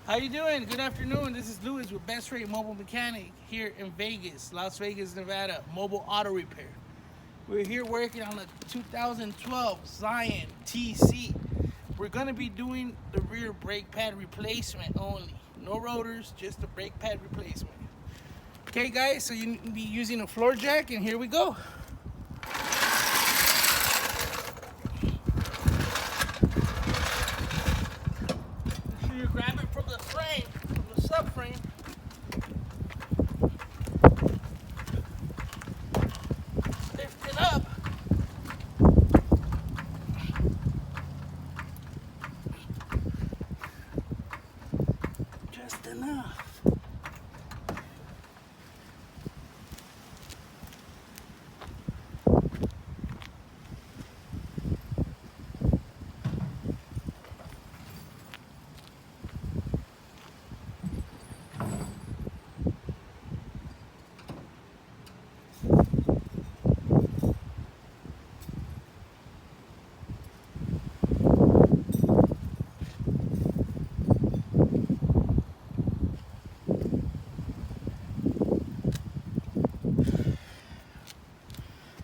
How you doing? Good afternoon. This is Louis with Best Rate Mobile Mechanic here in Vegas, Las Vegas, Nevada. Mobile auto repair. We're here working on a 2012 Scion TC. We're gonna be doing the rear brake pad replacement only. No rotors, just the brake pad replacement. Okay, guys. So you be using a floor jack, and here we go. Make sure you grab it from the frame, from the subframe. Lift it up. Just enough.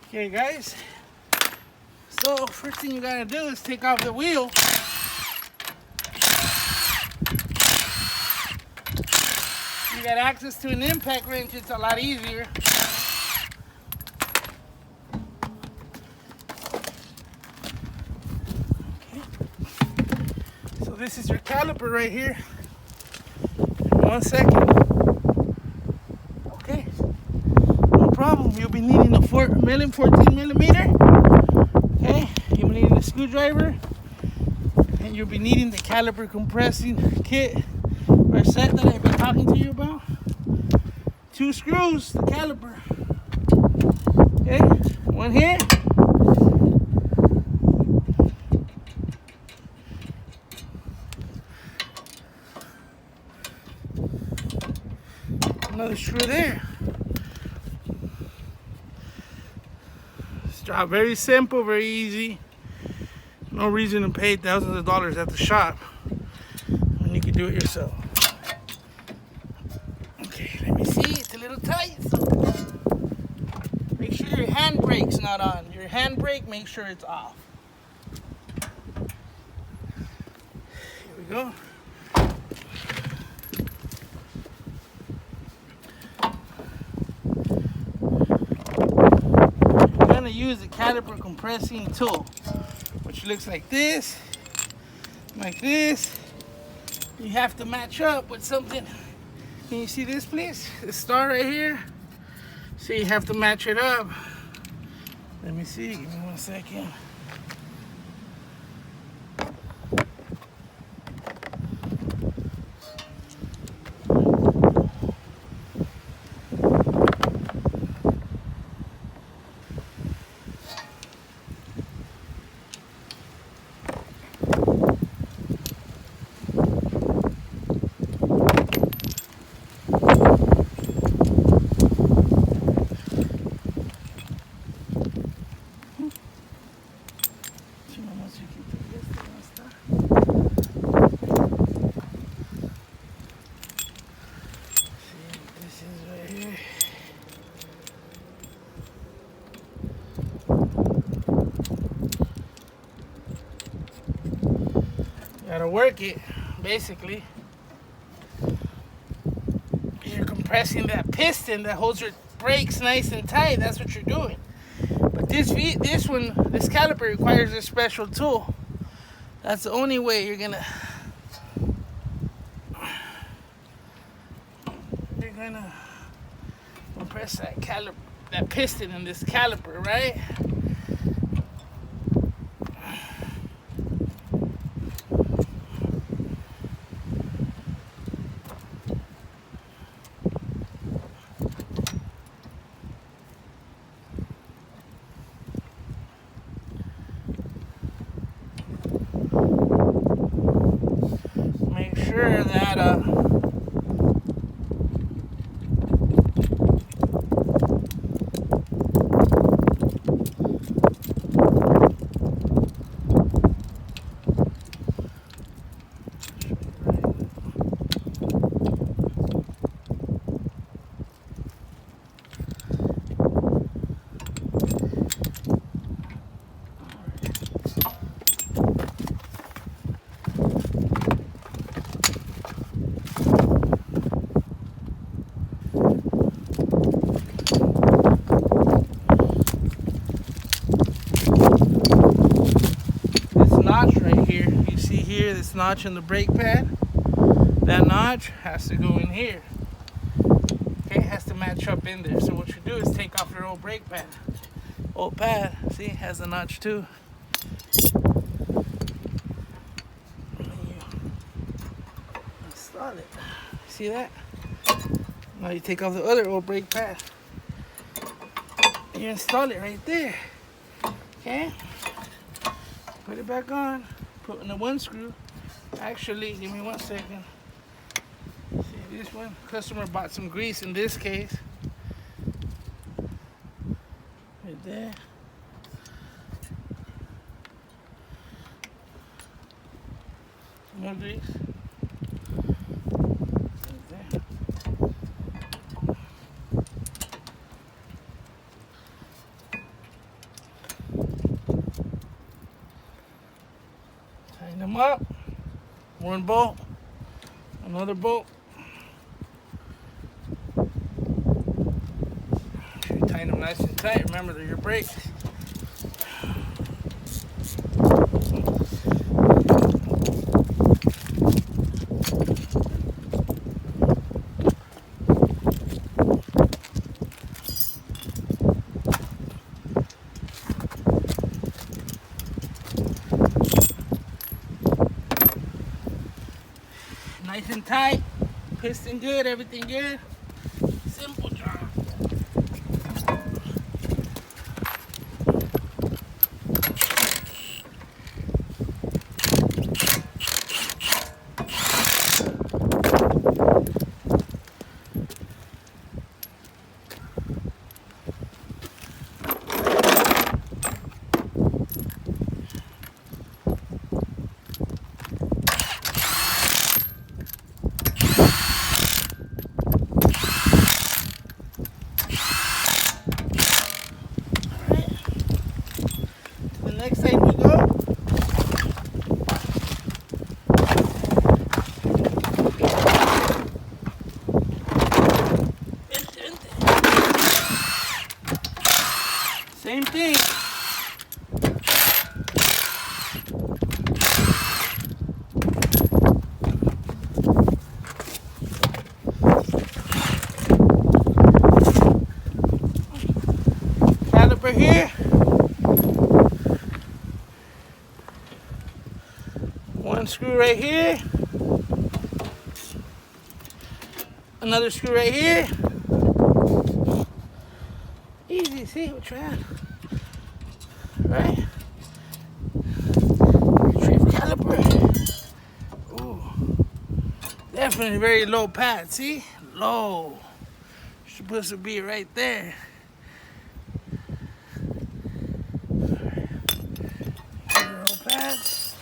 Okay, guys. So first thing you gotta do is take off the wheel. You got access to an impact wrench, it's a lot easier. Okay. So this is your caliper right here. 1 second. Okay. No problem. You'll be needing a 14 millimeter. Okay. You'll be needing a screwdriver. And you'll be needing the caliper compressing kit or set that I've been talking to you about. 2 screws, the caliper. Okay. One here. Another screw there. This job very simple, very easy. No reason to pay thousands of dollars at the shop when you can do it yourself. Okay, let me see. It's a little tight. So make sure your handbrake's not on. Your handbrake, make sure it's off. Here we go. Use the caliper compressing tool, which looks like this. You have to match up with something. Can you see this, please? The star right here. So you have to match it up. Let me see. Give me 1 second. Gotta work it, basically. You're compressing that piston that holds your brakes nice and tight. That's what you're doing. But this caliper requires a special tool. That's the only way you're gonna compress that piston in this caliper, right? Make sure that notch in the brake pad. That notch has to go in here. Okay, it has to match up in there. So what you do is take off your old brake pad. Old pad, see, has a notch too. Install it. See that? Now you take off the other old brake pad. You install it right there. Okay? Put it back on. Put in the one screw. Actually, give me 1 second. See this one? Customer bought some grease in this case. Right there. More grease. Right there. Tighten them up. One bolt. Another bolt. Tighten them nice and tight. Remember, they're your brakes. Nice and tight. Piston good. Everything good. Simple job. Next side we go. Same thing. Caliper here. One screw right here. Another screw right here. Easy, see, we're trying. Right? Retrieve caliper. Ooh. Definitely very low pad, see? Low. Supposed to be right there. Low pads.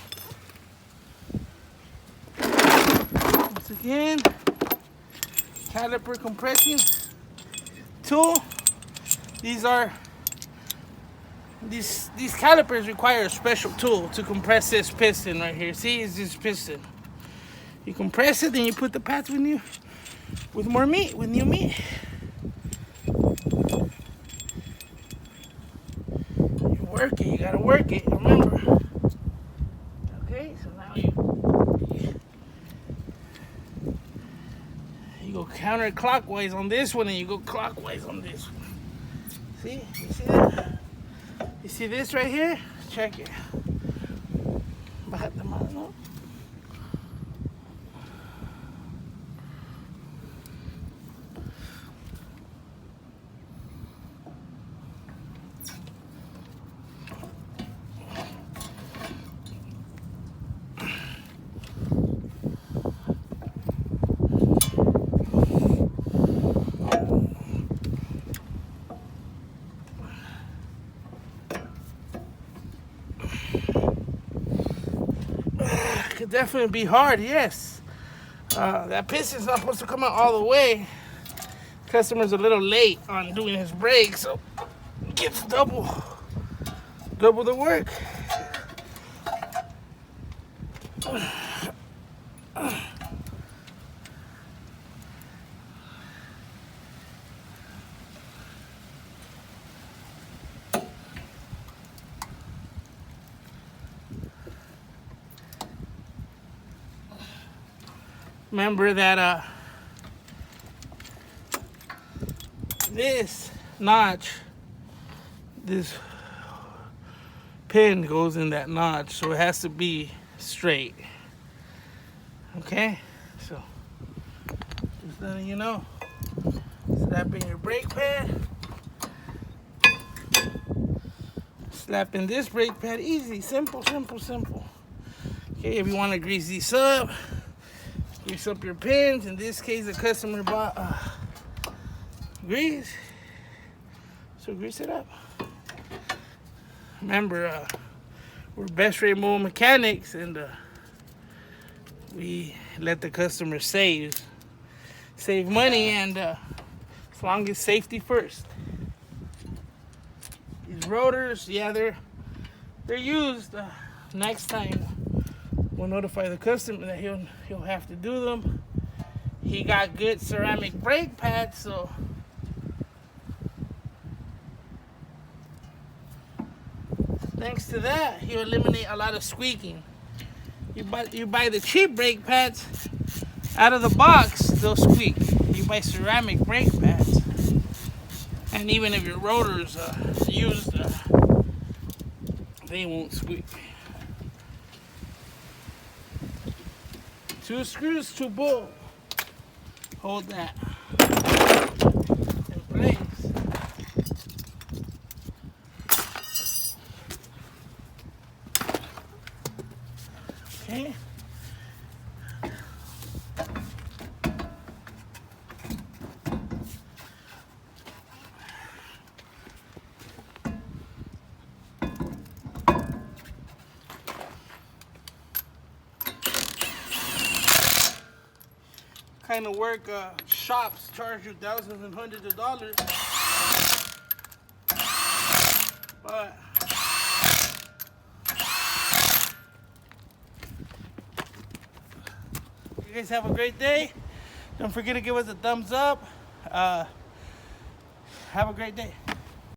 Once again, caliper compressing tool. These calipers require a special tool to compress this piston right here. See, it's this piston. You compress it, then you put the pads with more meat, with new meat. You work it, you gotta work it, remember. Okay, so now you go counterclockwise on this one and you go clockwise on this one. See? You see that? You see this right here? Check it. Bájate más, ¿no? Could definitely be hard, yes. That piston's not supposed to come out all the way. Customer's a little late on doing his brakes, so it gets double the work. Remember that this notch, this pin goes in that notch, so it has to be straight. Okay, so just letting you know. Slap in your brake pad. Slap in this brake pad. Easy, simple, simple, simple. Okay, if you want to grease these up, grease up your pins. In this case, the customer bought grease, so grease it up. Remember, we're best rate mobile mechanics, and we let the customer save money, and as long as safety first. These rotors, yeah, they're used. Next time we'll notify the customer that he'll have to do them. He got good ceramic brake pads, so thanks to that, he'll eliminate a lot of squeaking. You buy the cheap brake pads, out of the box, they'll squeak. You buy ceramic brake pads, and even if your rotors used, they won't squeak. 2 screws, 2 bolts. Hold that in place. Okay. Kind of work shops charge you thousands and hundreds of dollars, but you guys have a great day. Don't forget to give us a thumbs up. Have a great day.